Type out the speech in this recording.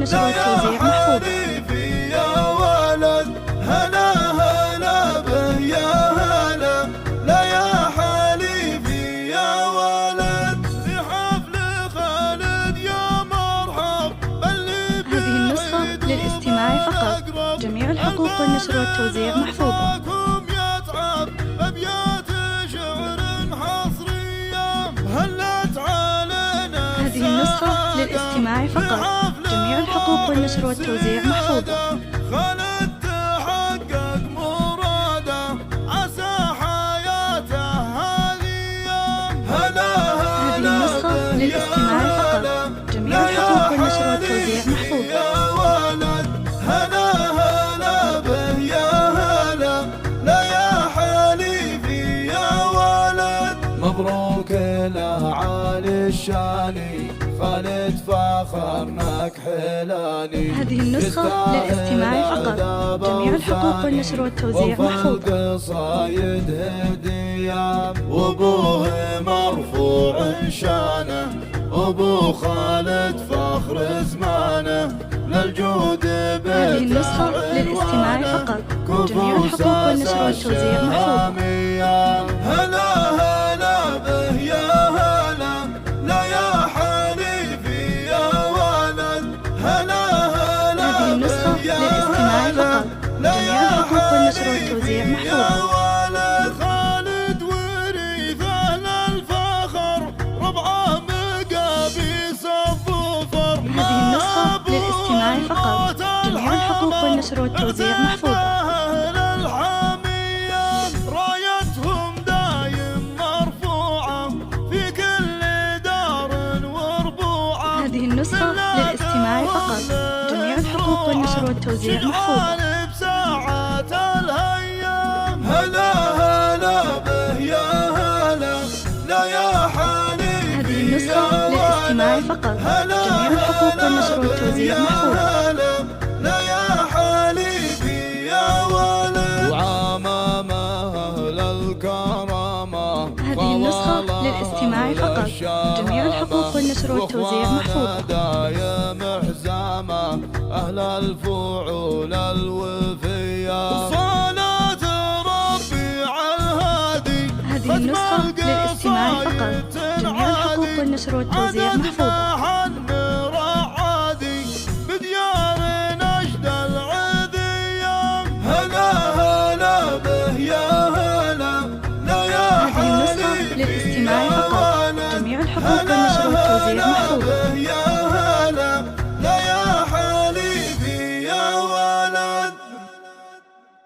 والنشر والتوزيع محفوظة. يا ولد هلا هلا به يا هلا، لا يا حليفي يا ولد، في حفل خالد يا مرحب بلي. هذه النسخة للاستماع فقط، جميع الحقوق والنشر والتوزيع محفوظة. هذه النسخة للاستماع فقط، جميع الحقوق والنشر والتوزيع محفوظة. خالد تحقق مراده، عسى حياته هذه. هذه النسخة للاستماع فقط، جميع الحقوق والنشر والتوزيع محفوظة. هلا هلا به يا هلا، لا يا حليفي يا ولد. مبروك له عالي الشاني، خالد فخرناك حلالي. هذه النسخة للاستماع فقط، جميع الحقوق والنشر والتوزيع محفوظة. قصايد هدية وابوه مرفوع شانه، ابو خالد فخر زمانه للجود. هذه النسخة للاستماع فقط، جميع الحقوق والنشر والتوزيع محفوظة. هلا هلا به يا هلا، لا يا حليفي يا ولد. هلا هلا هذه النسخة للاستماع فقط، جميع الحقوق والنشر والتوزيع محفوظة. خالد ورثه للفخر، ربعه مقابيس الظفر. هذه النسخة للاستماع فقط، جميع الحقوق والنشر والتوزيع محفوظة. رايتهم دايم مرفوعة في كل دار وربوعة. هذه النسخة للاستماع فقط، جميع الحقوق والنشر والتوزيع محفوظة. بساعات الهيام. هلا هلا به يا هلا، لا يا حليفي. هذه النسخة للاستماع فقط، جميع الحقوق والنشر والتوزيع محفوظة. لا يا حليفي يا ولد. وعمام أهل الكرامة. هذه النسخة للاستماع فقط، جميع الحقوق والنشر والتوزيع محفوظة. دايم حزامة أهل الفعول الوفية. صلاة ربي على الهادي. هذه النسخة للاستماع فقط، جميع الحقوق والنشر والتوزيع محفوظة. بديار نجد العذية. هلا هلا به يا هلا، لا يا هذه النسخة للاستماع فقط، جميع الحقوق والنشر والتوزيع محفوظة.